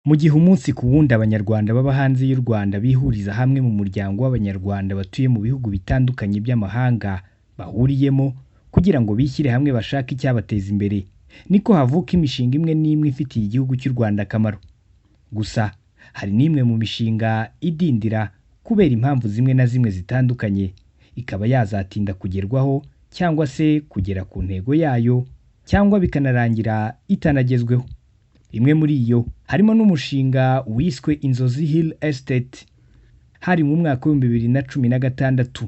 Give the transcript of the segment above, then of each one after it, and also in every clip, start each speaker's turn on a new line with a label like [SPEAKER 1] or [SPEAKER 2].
[SPEAKER 1] Mu gihe umunsi ku wundi abanyarwanda baba hanze y'u Rwanda bihuriza hamwe mu muryango w'abanyarwanda batuye mu bihugu bitandukanye by'amahanga bahuriyemo kugira ngo bishyire hamwe bashake icyabateza imbere, niko havuka imishinga imwe n'imwe ifitiye igihugu cy'u Rwanda akamaro. Gusa hari n'imwe mu mishinga idindira kubera impamvu zimwe na zimwe zitandukanye, ikaba yazatinda kugerwaho cyangwa se kugera ku ntego yayo, cyangwa bikanarangira itanagezweho. Imwe muri iyo harimo n'umushinga wiswe Inzozi Hill Estate. Hari mu mwaka wa 2016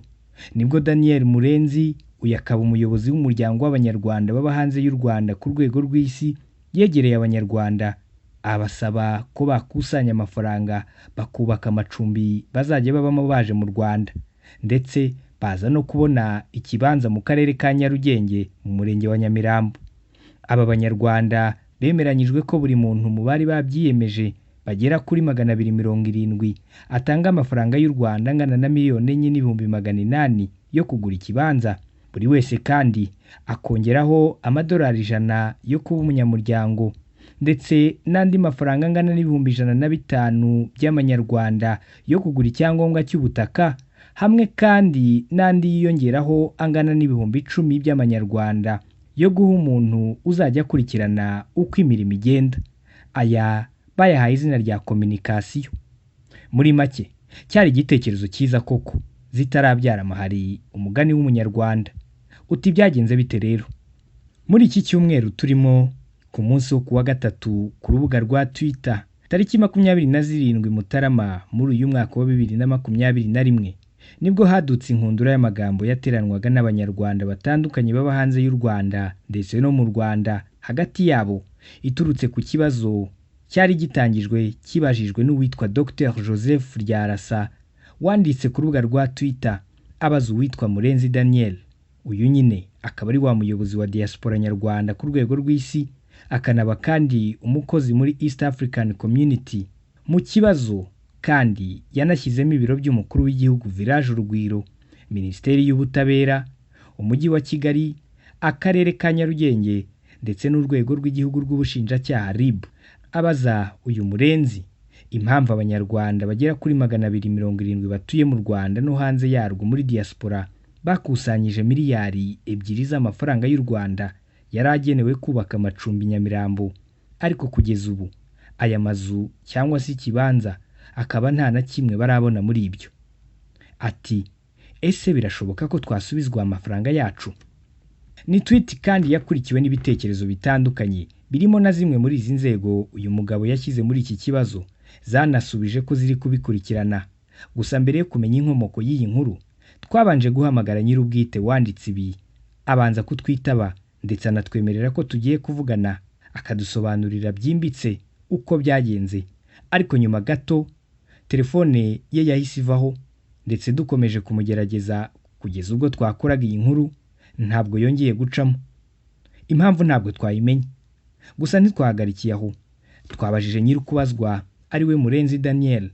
[SPEAKER 1] nibwo Daniel Murenzi, uyu akaba umuyobozi w'umuryango w'abanyarwanda baba hanze y'u Rwanda ku rwego rw'isi, yegereye abanyarwanda abasaba ko bakusanya amafaranga bakubaka amacumbi bazajya babamo baje mu Rwanda, ndetse baza no kubona ikibanza mu karere ka Nyarugenge mu murenge wa Nyamirambo. Aba banyarwanda bemeranyijwe ko buri muntu mu bari babyiyemeje bagera kuri 270 atanga amafaranga y'u Rwanda angana na miliyoni 4,800 yo kugura ikibanza. Buri wese kandi akongeraho amadolari 100 yo kuba umunyamuryango, ndetse n'andi mafaranga angana n'ibihumbi 105 by'amanyarwanda yo kugura icyangombwa cy'ubutaka, hamwe kandi n'andi yiyongeraho angana n'ibihumbi 10 by'amanyarwanda yo guha umuntu uzajya akurikirana uko imirimo igenda. Aya bayahaye izina rya kominikasiyo. Muri make cyari igitekerezo cyiza koko, zitarabyara amahari, umugani w'umunyarwanda. Uti byagenze bite rero? Muri iki cyumweru turimo, ku munsi wo kuwa gatatu, ku rubuga rwa Twitter tariki 27 Mutarama muri uyu mwaka wa 2021, nibwo hadutse inkundura y'amagambo yateranwaga n'abanyarwanda batandukanye baba hanze y'u Rwanda ndetse no mu Rwanda hagati yabo, iturutse ku kibazo cyari gitangijwe kibajijwe n'uwitwa Dr Joseph Ryarasa, wanditse ku rubuga rwa Twitter abaza uwitwa Murenzi Daniel. Uyu nyine akaba ari wa muyobozi wa diaspora nyarwanda ku rwego rw'isi, akanaba kandi umukozi muri East African Community. Mu kibazo kandi yanashyizemo ibiro by'umukuru w'igihugu Village Urugwiro, Minisiteri y'Ubutabera, Umujyi wa Kigali, Akarere ka Nyarugenge ndetse n'urwego rw'igihugu rw'ubushinjacyaha RIB. Abaza uyu Murenzi impamvu abanyarwanda bagera kuri 270 batuye mu Rwanda no hanze yarwo muri diaspora bakusanyije miliyari 2 z'amafaranga y'u Rwanda yaragenewe kubaka amacumbi Nyamirambo, ariko kugeza ubu aya mazu cyangwa se ikibanza akaba nta na kimwe barabona muri ibyo. Ati ese birashoboka ko twasubizwa amafaranga yacu? Ni tweet kandi yakurikiwe n'ibitekerezo bitandukanye, birimo na zimwe muri izi nzego uyu mugabo yashyize muri iki kibazo zanasubije ko ziri kubikurikirana. Gusa mbere yo kumenya inkomoko y'iyi nkuru, twabanje guhamagara nyir'ubwite wanditse ibi, abanza kutwitaba ndetse anatwemerera ko tugiye kuvugana, akadusobanurira byimbitse uko byagenze. Ariko nyuma gato telefone ye yahise ivaho, ndetse dukomeje kumugerageza kugeza ubwo twakoraga iyi nkuru ntabwo yongeye gucamo. Impamvu ntabwo twayimenye, gusa ntitwahagarikiye aho. Twabajije nyir'ukubazwa ari we Murenzi Daniel,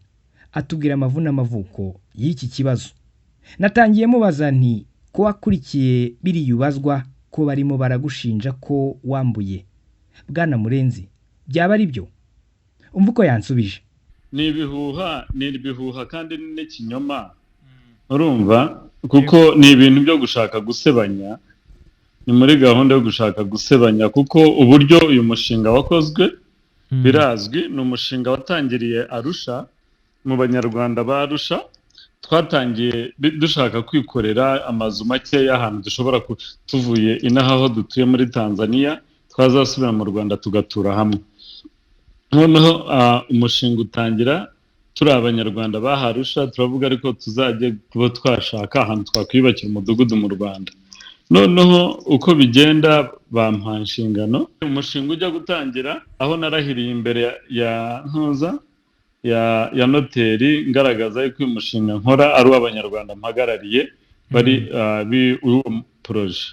[SPEAKER 1] atubwira amavu n'amavuko y'iki kibazo. Natangiye mubaza nti ko wakurikiye biriyubazwa ko barimo baragushinja ko wambuye. Bwana Murenzi, byaba ari byo? Umva uko yansubije.
[SPEAKER 2] Ni ibihuha kandi n'ikinyoma. Urumva, kuko ni ibintu byo gushaka gusebanya, ni muri gahunda yo gushaka gusebanya, kuko uburyo uyu mushinga wakozwe birazwi. Ni umushinga watangiriye Arusha, mu banyarwanda ba Arusha. Twatangiye dushaka kwikorera amazu make y'ahantu dushobora tuvuye inaha aho dutuye muri Tanzania, twazasubira mu Rwanda tugatura hamwe. Noneho umushinga utangira turi abanyarwanda ba Arusha, turavuga ariko tuzajye kuba twashaka ahantu twakwiyubakira umudugudu mu Rwanda. Noneho uko bigenda bampa inshingano, umushinga ujya gutangira, aho narahiriye imbere ya ntuza ya noteri ngaragaza yuko uyu mushinga nkora ari uw'abanyarwanda mpagarariye bari uwo proje.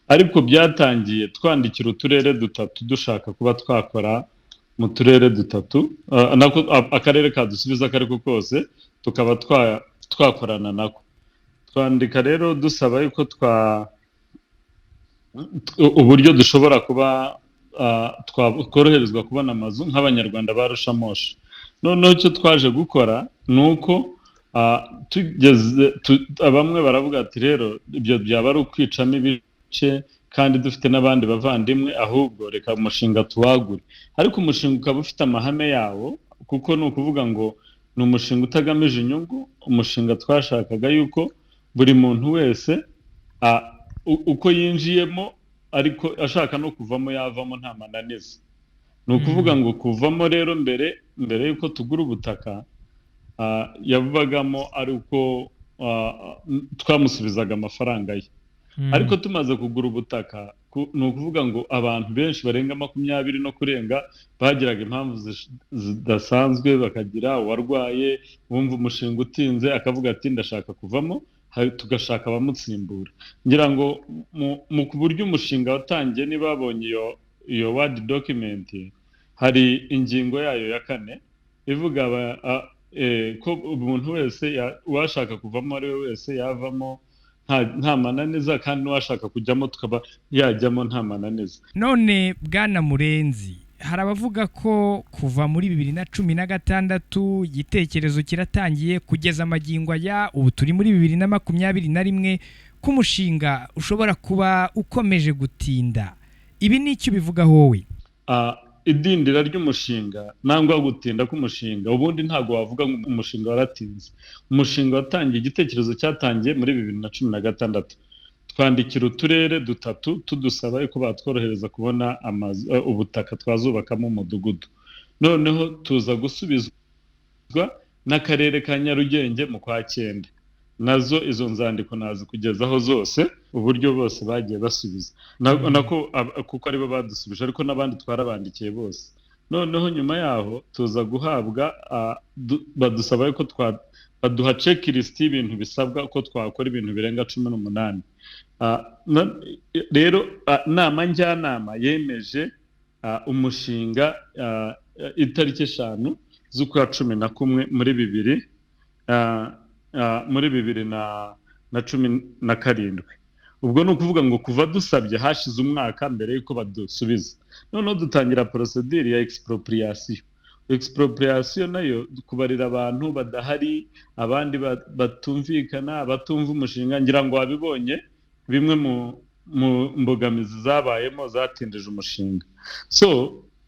[SPEAKER 2] Ariko byatangiye twandikira uturere 3 dushaka kuba twakora mu turere 3, nako akarere kadusubiza kariko kose tukaba twakorana nako. Twandika rero dusaba yuko uburyo dushobora kuba twakoroherezwa kubona amazu nk'abanyarwanda barusha Moshi. noneho icyo twaje gukora nuko tugeze bamwe baravuga ati rero ibyo byaba ari ukwicamo ibice kandi dufite n'abandi bavandimwe ahubwo reka umushinga tuwagure ariko umushinga ukaba ufite amahame yawo kuko ni ukuvuga ngo ni umushinga utagamije inyungu umushinga twashakaga yuko buri muntu wese uko yinjiyemo ariko ashaka no kuvamo yavamo nta mananiza ni ukuvuga ngo kuvamo rero mbere yuko tugura ubutaka yavugagamo ari uko twamusubizaga amafaranga ye ariko tumaze kugura ubutaka ni ukuvuga ngo abantu benshi barenga 20 no kurenga bagiraga impamvu zidasanzwe bakagira uwarwaye wumva umushinga utinze akavuga ati ndashaka kuvamo tugashaka abamutsimbura ngira ngo mu buryo umushinga watangiye niba babonye iyo word document hari ingingo yayo ya 4 ivuga ko umuntu wese washaka kuvamo ari we wese yavamo nta mananiza kandi n'uwashaka kujyamo tukaba yajyamo nta mananiza.
[SPEAKER 1] None bwana Murenzi hari abavuga ko kuva muri 2016 igitekerezo kiratangiye kugeza amagingo aya ubu turi muri 2021 k'umushinga ushobora kuba ukomeje gutinda. Ibi ni icyo bivuga wowe?
[SPEAKER 2] Idindira ry'umushinga nangwa gutinda k'umushinga ubundi ntago wavuga ngo umushinga waratinze. Umushinga watangiye igitekerezo cyatangiye muri 2016 twandikira uturere dutatu tudusaba ko batworohereza kubona ubutaka twazubakamo umudugudu noneho tuza gusubizwa n'akarere ka Nyarugenge mu kwa 9 nazo izo nzandiko nazi kugezaho zose uburyo bose bagiye basubiza nako kuko aribo badusubije ariko nabandi twarabandikiye bose noneho nyuma yaho tuza guhabwa badusaba ko baduha checklist y'ibintu bisabwa ko twakora ibintu birenga 18 rero nama njyanama yemeje umushinga itariki 5 z'ukwa 11 muri 2017 ubwo ni ukuvuga ngo kuva dusabye hashize umwaka mbere yuko badusubiza noneho dutangira procedure ya expropriation nayo kubarira abantu badahari abandi batumvikana abatumva umushinga ngira ngo wabibonye bimwe mu mbogamizi zabayemo zatindije umushinga so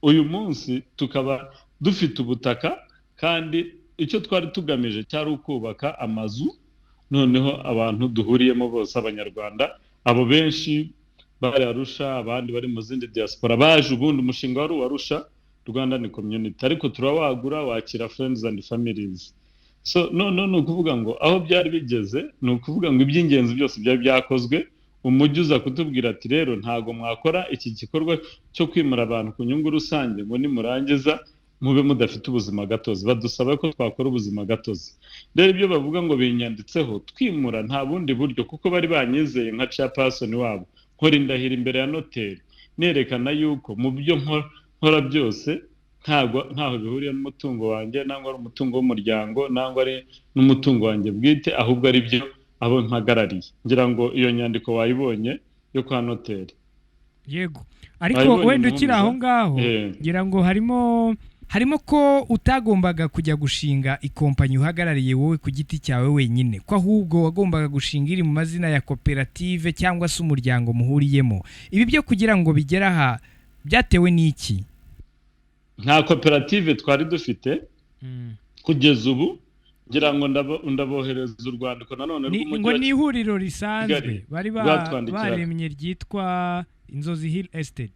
[SPEAKER 2] uyu munsi tukaba dufite ubutaka kandi icyo twari tugamije cyari ukubaka amazu noneho abantu duhuriyemo bose abanyarwanda abo benshi bari Arusha abandi bari mu zindi diaspora baje ubundi umushinga wari Arusha Rwanda ni community ariko turawagura wakira friends and families so no ukuvuga ngo aho byari bigeze ni ukuvuga ngo iby'ingenzi byose byari byakozwe umujyi uza kutubwira ati rero ntago mwakora iki gikorwa cyo kwimura abantu ku nyungu rusange ngo nimurangiza mube mudafite ubuzima gatozi badusaba ko twakora ubuzima gatozi rero ibyo bavuga ngo binyanditseho twimura nta bundi buryo kuko bari banyizeye nka chairperson wabo nkora indahira imbere ya noteri nerekana yuko mu byo nkora byose ntaho bihuriye n'umutungo wanjye nangwa ari umutungo w'umuryango nangwa ari n'umutungo wanjye bwite ahubwo ari byo abo mpagarariye ngira ngo iyo nyandiko wayibonye yo kwa noteri
[SPEAKER 1] yego ariko wenda ukiri aho ngaho ngira ngo harimo ko utagombaga kujya gushinga ikompanyi uhagarariye wowe ku giti cyawe wenyine ko ahubwo wagombaga gushinga iri mu mazina ya koperative cyangwa se umuryango muhuriyemo ibi byo kugira ngo bigere aha byatewe n'iki?
[SPEAKER 2] Nta koperative twari dufite kugeza ubu ngira ngo ndabohereza urwandiko nanone
[SPEAKER 1] ngo ni ihuriro risanzwe bari baremye ryitwa Inzozi Hill Estate.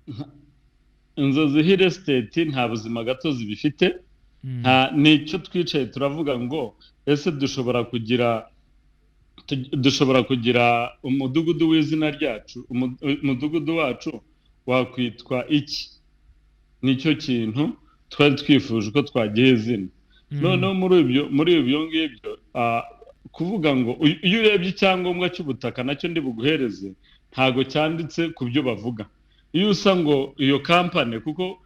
[SPEAKER 2] Inzozi Hill Estate nta buzima gatozi bifite nicyo twicaye turavuga ngo ese dushobora kugira umudugudu w'izina ryacu umudugudu wacu wakwitwa iki nicyo kintu twari twifuje ko twagiye izina noneho muri ibyo ngibyo kuvuga ngo iyo urebye icyangombwa cy'ubutaka nacyo ndi buguhereze ntago cyanditse ku byo bavuga iyo usa ngo iyo kampani kuko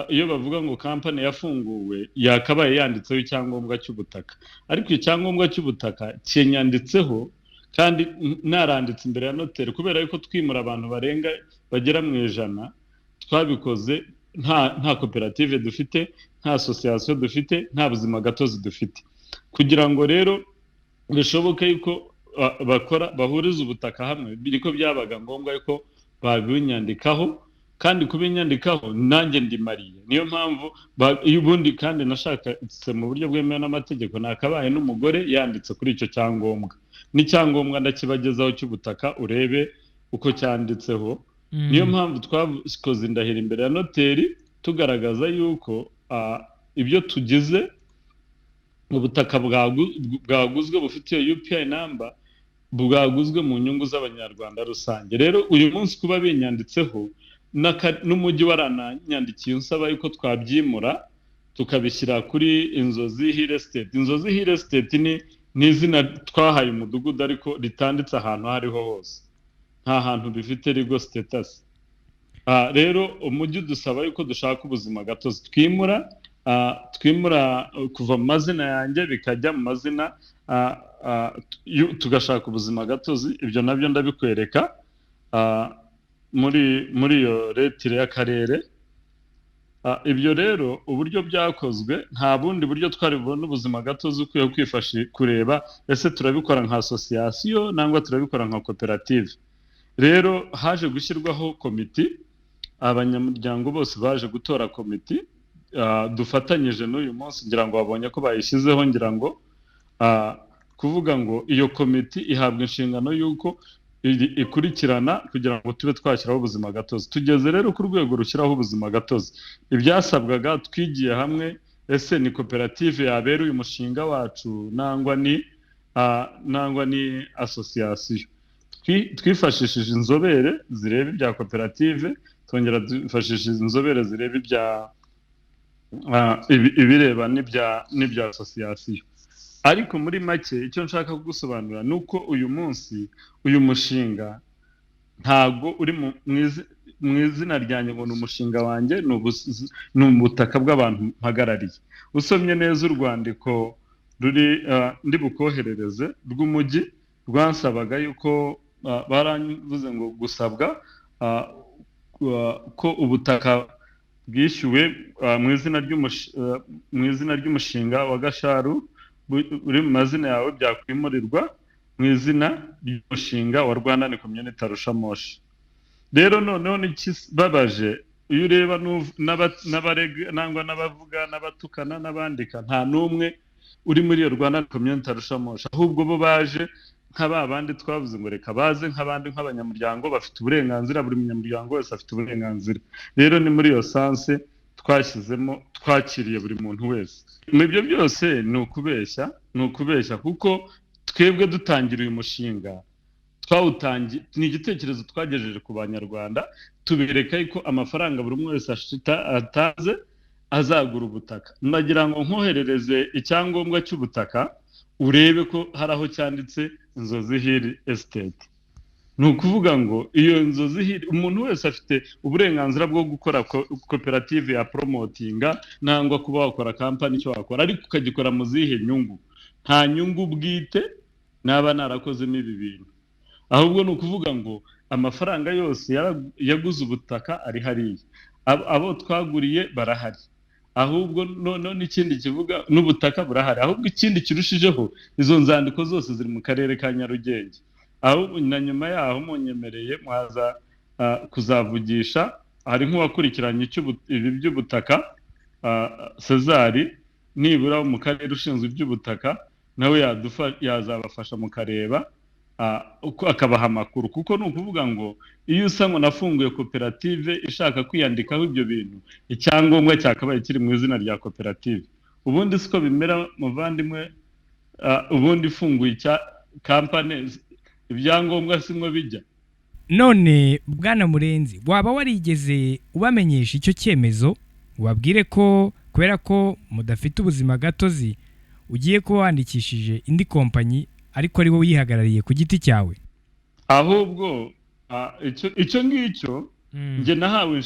[SPEAKER 2] iyo bavuga ngo kampani yafunguwe yakabaye yanditseho icyangombwa cy'ubutaka ariko icyangombwa cy'ubutaka kinyanditseho kandi naranditse imbere ya noteri kubera yuko twimura abantu bagera mu 100 twabikoze nta koperative dufite nta association dufite, nta buzima gatozi dufite. Kugira ngo rero bishoboke yuko bahuriza ubutaka hamwe, biriko byabaga ngombwa yuko babinyandikaho, kandi kubinyandikaho nanjye ndimariye. Niyo mpamvu ubundi kandi nashakatse mu buryo bwemewe n'amategeko, nakabaye n'umugore yanditse kuri icyo cyangombwa, n'icyangombwa ndakibagezaho cy'ubutaka urebe uko cyanditseho. Niyo mpamvu twakoze indahiro imbere ya noteri tugaragaza yuko ibyo tugize ubutaka bwaguzwe bufitiye UPI number, bwaguzwe mu nyungu z'abanyarwanda rusange. Rero uyu munsi kuba binyanditseho n'umujyi warananyandikiye usaba yuko twabyimura tukabishyira kuri Inzozi Hill Estate. Inzozi Hill Estate ni izina twahaye umudugudu ariko ritanditse ahantu hariho hose, nta hantu bifite legal status. Rero umujyi dusaba yuko dushaka ubuzima gatozi, twimura kuva mu mazina yanjye bikajya mu mazina, tugashaka ubuzima gatozi. Ibyo nabyo ndabikwereka muri iyo letire y'akarere. Ibyo rero uburyo byakozwe, nta bundi buryo twari bubone ubuzima gatozi ukwiye kwifashisha kureba ese turabikora nka association nangwa turabikora nka koperative. Rero haje gushyirwaho komiti, abanyamuryango bose baje gutora komiti, dufatanyije n'uyu munsi ngira ngo babonye ko bayishyizeho. Ngira ngo kuvuga ngo iyo komiti ihabwa inshingano y'uko ikurikirana kugira ngo tube twashyiraho ubuzima gatozi. Tugeze rero ku rwego rushyiraho ubuzima gatozi, ibyasabwaga twigiye hamwe, ese ni koperative yabera uyu mushinga wacu nangwa ni association. Twifashishije inzobere zireba ibya koperative, twongera twifashishije inzobere zireba ibireba n'ibya association. Ariko muri make icyo nshaka kugusobanura nuko uyu munsi uyu mushinga ntago uri mu izina ryanjye ngo ni umushinga wanjye, ni ubutaka bw'abantu mpagarariye. Usomye neza urwandiko ruri ndi bukoherereze rw'umujyi rwansabaga yuko baravuze ngo gusabwa ko ubutaka bwishyuwe mu izina ry'umushinga wa Gasharu uri mu mazina yawe byakwimurirwa mu izina ry'umushinga wa Rwanda Community Arushamoshi. Rero noneho babaje, iyo ureba n'abarega nangwa n'abavuga n'abatukana n'abandika, nta n'umwe uri muri iyo Rwanda Community Arushamoshi, ahubwo bo baje nk'abandi twavuze ngo reka baze nk'abandi nk'abanyamuryango bafite uburenganzira, buri munyamuryango wese afite uburenganzira. Rero ni muri iyo sanse twashyizemo, twakiriye buri muntu wese. Mu byo byose ni ukubeshya kuko twebwe dutangira uyu mushinga twawutangiye, ni igitekerezo twagejeje ku banyarwanda, tubereka yuko amafaranga buri umwe wese ataze azagura ubutaka. Nagira ngo nkoherereze icyangombwa cy'ubutaka urebe ko hari aho cyanditse Inzozi Hill Estate. Ni ukuvuga ngo iyo Inzozi Hill, umuntu wese afite uburenganzira bwo gukora koperative ya promotinga nangwa kuba wakora kampani icyo wakora, ariko ukagikora mu zihe nyungu? Nta nyungu bwite naba narakozemo ibi bintu, ahubwo ni ukuvuga ngo amafaranga yose yaguze ubutaka ari hariya, abo twaguriye barahari, ahubwo n'ikindi kivuga n'ubutaka burahari, ahubwo ikindi kirushijeho izo nzandiko zose ziri mu karere ka Nyarugenge. Aho na nyuma yaho munyemereye mwaza kuzavugisha, hari nk'uwakurikiranye ibi by'ubutaka Cezari, nibura mu karere ushinzwe iby'ubutaka, nawe yazabafasha mukareba akabaha amakuru. Kuko ni ukuvuga ngo iyo usanga nafunguye koperative ishaka kwiyandikaho ibyo bintu, icyangombwa cyakabaye kiri mu izina rya koperative. Ubundi siko bimera muvandimwe, ubundi ifunguye kampani ibyangombwa simwe bijya.
[SPEAKER 1] None Bwana Murenzi, waba warigeze ubamenyesha icyo cyemezo wabwire ko kubera ko mudafite ubuzima gatozi ugiye kuba wandikishije indi kompanyi ariko ari wowe yihagarariye ku giti cyawe?
[SPEAKER 2] Ahubwo icyo ngicyo nge nahawe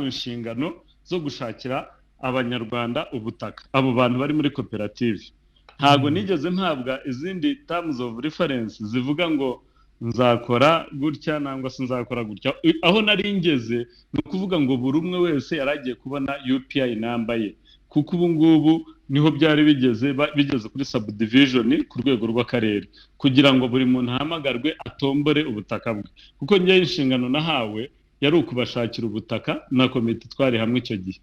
[SPEAKER 2] inshingano zo gushakira abanyarwanda ubutaka, abo bantu bari muri koperative. Ntago nigeze mpabwa izindi terms of reference zivuga ngo nzakora gutya nangwa se nzakora gutya. Aho nari ngeze ni ukuvuga ngo buri umwe wese yaragiye kubona UPI number ye, kuko ubu ngubu niho byari bigeze kuri subdivision ku rwego rw'akarere, kugira ngo buri muntu ahamagarwe atombore ubutaka bwe, kuko njye inshingano nahawe yari ukubashakira ubutaka na komite twari hamwe icyo gihe.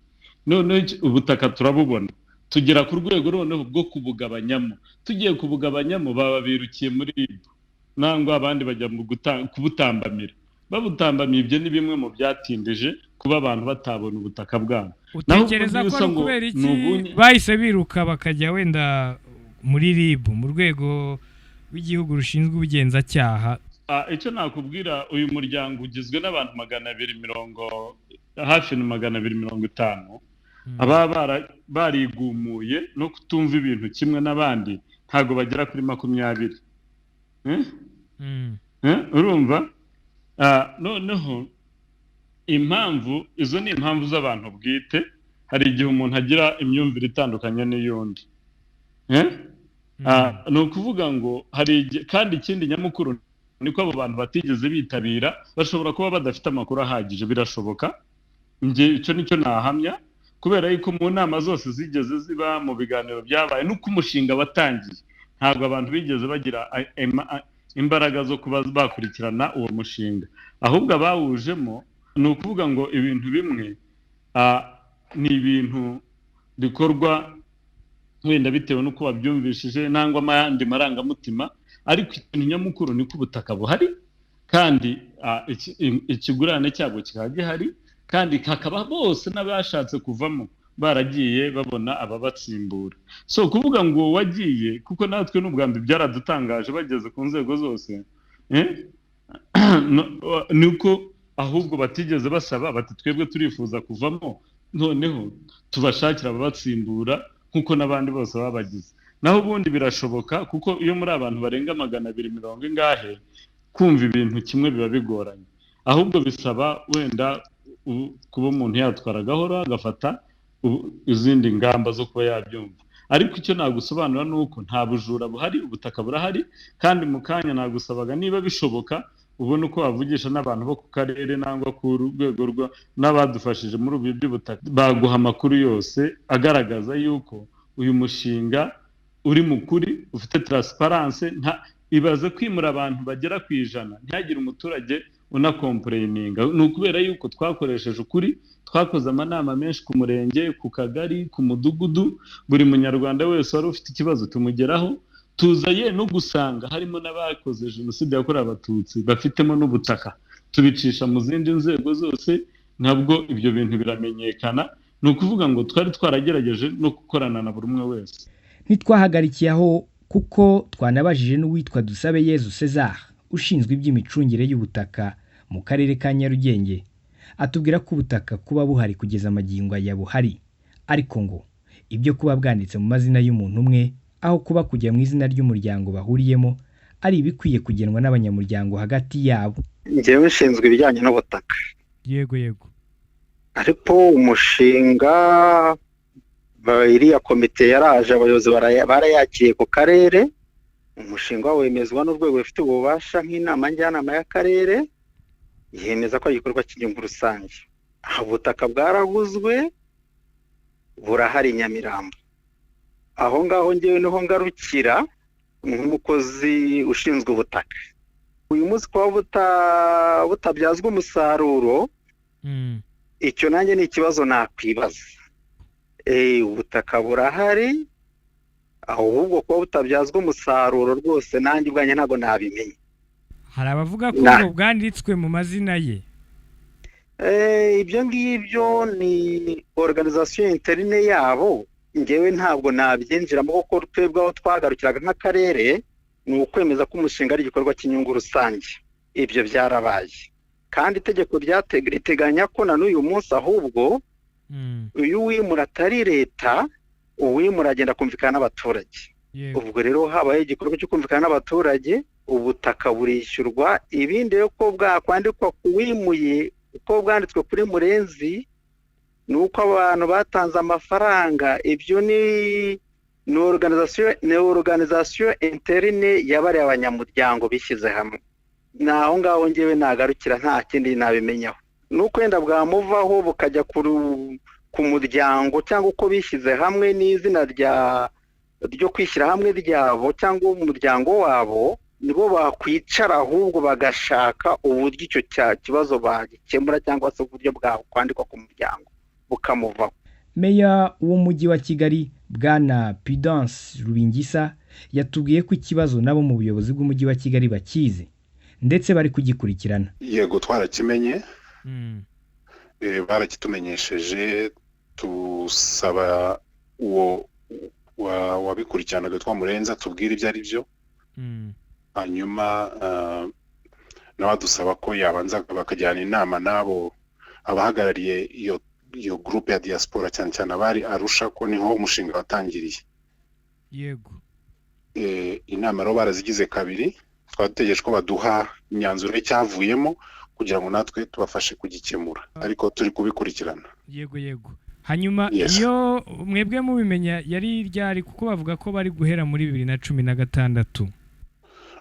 [SPEAKER 2] None ubutaka turabubona, tugera ku rwego noneho bwo kubugabanyamo. Tugiye kubugabanyamo baba birukiye muri RIB, nangwa abandi bajya mu kubutambamira. Babutambamiye, ibyo ni bimwe mu byatindije kuba abantu batabona ubutaka bwabo.
[SPEAKER 3] Utekereza ko kubera iki bahise biruka bakajya wenda muri RIB, mu rwego rw'igihugu rushinzwe ubugenzacyaha?
[SPEAKER 2] Icyo nakubwira, uyu muryango ugizwe n'abantu 250, hafi na 250. Aba barigumuye no kutumva ibintu kimwe n'abandi, ntago bagera kuri 20. Urumva? Noneho impamvu izo ni impamvu z'abantu bwite. Hari igihe umuntu agira imyumvire itandukanye n'iyundi. Ni ukuvuga ngo hari kandi ikindi nyamukuru niko abo bantu batigeze bitabira, bashobora kuba badafite amakuru ahagije. Birashoboka, icyo nicyo nahamya, kubera yuko mu nama zose zigeze ziba, mu biganiro byabaye nuko umushinga watangiye, ntabwo abantu bigeze bagira imbaraga zo kuba bakurikirana uwo mushinga, ahubwo abawujemo ni ukuvuga ngo ibintu bimwe ni ibintu bikorwa wenda bitewe n'uko babyumvishije nangwa amandi marangamutima, ariko ikintu nyamukuru ni ko ubutaka buhari, kandi ikigurane cyabo kikaba gihari, kandi hakaba bose n'abashatse kuvamo baragiye babona ababatsimbura. So kuvuga ngo wagiye, kuko natwe n'ubwambi byaradutangaje bageze ku nzego zose, nuko ahubwo batigeze basaba bati twebwe turifuza kuvamo, noneho tubashakira ababatsimbura nkuko n'abandi bose babagize. Naho ubundi birashoboka, kuko iyo muri abantu barenga 250 ingahe, kumva ibintu kimwe biba bigoranye, ahubwo bisaba wenda kuba umuntu yatwara gahoro agafata izindi ngamba zo kuba yabyumva. Ariko icyo nagusobanura nuko nta bujura buhari, ubutaka burahari, kandi mu kanya nagusabaga niba bishoboka ubona uko wavugisha n'abantu bo ku karere nangwa ku rwego n'abadufashije muri ubu by'ubutaka, baguha amakuru yose agaragaza yuko uyu mushinga uri mukuri, ufite transparence. Ibaze kwimura abantu bagera ku 100, ntihagire umuturage unakomplaininga. Ni ukubera yuko twakoresheje ukuri, twakoze amanama menshi ku murenge, ku kagari, ku mudugudu, buri munyarwanda wese wari ufite ikibazo tumugeraho, tuzaye no gusanga harimo n'abakoze jenoside yakorewe abatutsi bafitemo n'ubutaka, tubicisha mu zindi nzego zose, ntabwo ibyo bintu biramenyekana. Ni ukuvuga ngo twari twaragerageje no gukorana na buri umwe wese.
[SPEAKER 1] Ntitwahagarikiye aho, kuko twanabajije n'uwitwa Dusabeyezu César ushinzwe iby'imicungire y'ubutaka mu karere ka Nyarugenge, atubwira ko ubutaka kuba buhari kugeza amagingo ya buhari, ariko ngo ibyo kuba bwanditse mu mazina y'umuntu umwe aho kuba kujya mu izina ry'umuryango bahuriyemo ari ibikwiye kugenwa n'abanyamuryango hagati yabo.
[SPEAKER 4] Njyewe nshinzwe ibijyanye n'ubutaka.
[SPEAKER 3] Yego.
[SPEAKER 4] Ariko umushinga iriya komite yaraje, abayobozi barayakiriye ku karere, umushinga wemezwa n'urwego rufite ububasha nk'inama njyanama y'akarere, yemeza ko igikorwa cy'inyungu rusange. Ubutaka bwaraguzwe, burahari Nyamirambo. Aho ngaho ngewe niho ngarukira nk'umukozi ushinzwe ubutaka. Uyu munsi kuba butabyazwa umusaruro, icyo nanjye ni ikibazo nakwibaza. Ubutaka burahari, ahubwo kuba butabyazwa umusaruro rwose nanjye ubwanjye ntabwo nabimenye.
[SPEAKER 3] Hari abavuga ko bwanditswe mu mazina ye.
[SPEAKER 4] Ibyo ngibyo ni organisation interne yabo, ngewe ntabwo nabyinjiramo, kuko twebwe aho twagarukiraga nk'akarere ni ukwemeza ko umushinga ari igikorwa cy'inyungu rusange. Ibyo byarabaye, kandi itegeko riteganya ko na n'uyu munsi ahubwo uyu wimura atari leta, uwimura agenda kumvikana n'abaturage. Ubwo rero habaye igikorwa cyo kumvikana n'abaturage, ubutaka burishyurwa. Ibindi ko bwakwandikwa kuwimuye uko bwanditswe kuri Murenzi, nuko abantu batanze amafaranga. Ibyo ni organisation interne yabari abanyamuryango bishyize hamwe. naho ngaho ngewe nagarukira nta kindi nabimenyaho nuko wenda bwamuvaho bukajya ku muryango cyangwa uko bishyize hamwe n'izina ryo kwishyira hamwe ryabo cyangwa umuryango wabo nibo bakwicara ahubwo bagashaka uburyo icyo kibazo bagikemura cyangwa se uburyo bwakwandikwa ku muryango bukamuvaho.
[SPEAKER 1] Meya w'umujyi wa Kigali Bwana Prudence Rubingisa yatubwiye ko ikibazo nabo mu buyobozi bw'umujyi wa Kigali bakizi ndetse bari kugikurikirana.
[SPEAKER 5] Yego twarakimenye barakitumenyesheje tusaba uwo wabikurikiranaga twamurenza tubwire ibyo ari byo hanyuma n'abadusaba ko yabanza bakajyana inama nabo abahagarariye iyo groupe ya diaspora cyane cyane abari Arusha ko niho umushinga watangiriye.
[SPEAKER 3] Yego
[SPEAKER 5] inama rero barazigize kabiri twategereje ko baduha imyanzuro cyavuyemo kugira ngo natwe tubafashe kugikemura ariko turi kubikurikirana.
[SPEAKER 3] Yego hanyuma iyo mwebwe mubimenya yari ryari kuko bavuga ko bari guhera muri 2016.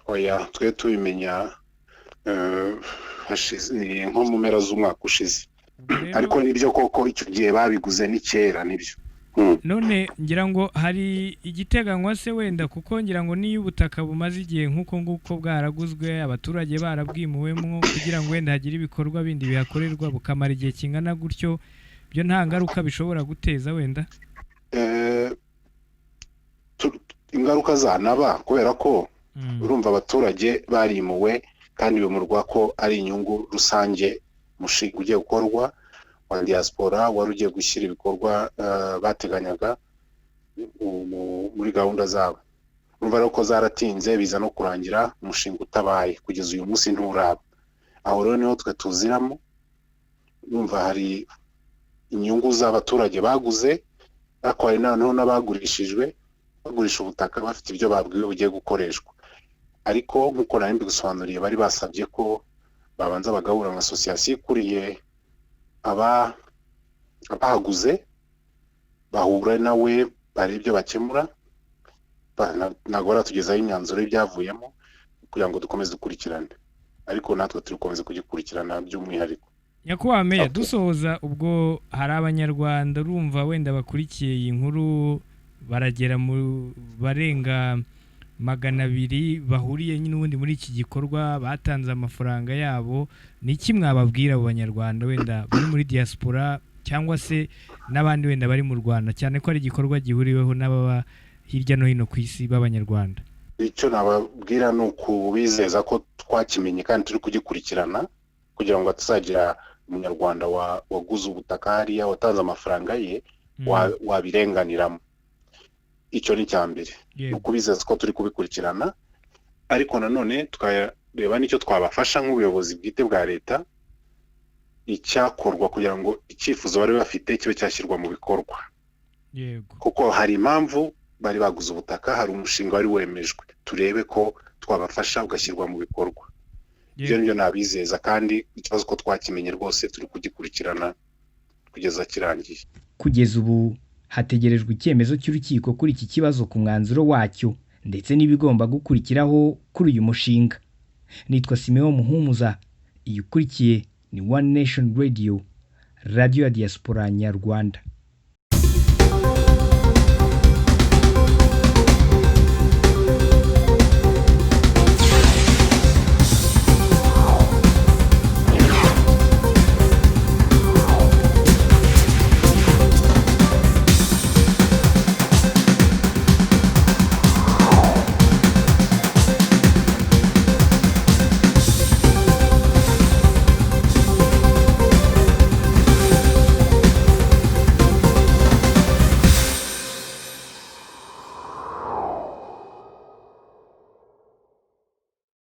[SPEAKER 5] Oya twe tubimenya hashize nko mu mpera z'umwaka ushize ariko nibyo koko icyo gihe babiguze ni kera nibyo.
[SPEAKER 3] None ngira ngo hari igiteganywa se wenda kuko ngira ngo niyo ubutaka bumaze igihe nguko bwaraguzwe abaturage barabwimuwemo kugira ngo wenda hagire ibikorwa bindi bihakorerwa bukamara igihe kingana gutyo byo nta ngaruka bishobora guteza wenda.
[SPEAKER 5] Ingaruka zanaba kubera ko urumva abaturage barimuwe kandi bimurwa ko ari inyungu rusange mushinga ugiye gukorwa wa diaspora wari ugiye gushyira ibikorwa bateganyaga muri gahunda zabo. Urumva rero ko zaratinze biza no kurangira umushinga utabaye kugeza uyu munsi nturaba. Aho rero niho twe tuziramo. Urumva hari inyungu z'abaturage baguze ariko hari noneho n'abagurishijwe bagurisha ubutaka bafite ibyo babwiwe bugiye gukoreshwa ariko nk'uko nari mbigusobanuriye bari basabye ko babanza bagahura mu association ikuriye abahaguze bahura nawe bari ibyo bakemura ntabwo baratugezaho imyanzuro y'ibyavuyemo kugira ngo dukomeze dukurikirane ariko natwe turi gukomeza kugikurikirana by'umwihariko.
[SPEAKER 3] Nyakubahwa Meya dusohoza ubwo hari abanyarwanda urumva wenda bakurikiye iyi nkuru baragera mu barenga 200 bahuriye n'ubundi muri iki gikorwa batanze amafaranga yabo niki mwababwira abo banyarwanda wenda bari muri diaspora cyangwa se n'abandi wenda bari mu Rwanda cyane ko ari igikorwa gihuriweho n'ababa hirya no hino ku isi b'abanyarwanda?
[SPEAKER 5] Icyo nababwira ni ukubizeza ko twakimenye kandi turi kugikurikirana kugira ngo tuzagira umunyarwanda waguze ubutaka hariya watanze amafaranga ye wabirenganiramo. Icyo ni cyambere ukubizeza ko turi kubikurikirana ariko nanone tukareba nicyo twabafasha nk'ubuyobozi bwite bwa leta icyakorwa kugira ngo icyifuzo bari bafite kibe cyashyirwa mu bikorwa.
[SPEAKER 3] Yego
[SPEAKER 5] kuko hari impamvu bari baguze ubutaka hari umushinga wari wemejwe turebe ko twabafasha ugashyirwa mu bikorwa. Ibyo nibyo nabizeza kandi ikibazo ko twakimenye rwose turi kugikurikirana kugeza kirangiye.
[SPEAKER 1] Kugeza ubu hategerejwe icyemezo cy'urukiko kuri iki kibazo ku mwanzuro wacyo ndetse n'ibigomba gukurikiraho kuri uyu mushinga. Nitwa Simeon Muhumuza, iyi ukurikiye ni One Nation Radio, radio ya diaspora nyarwanda.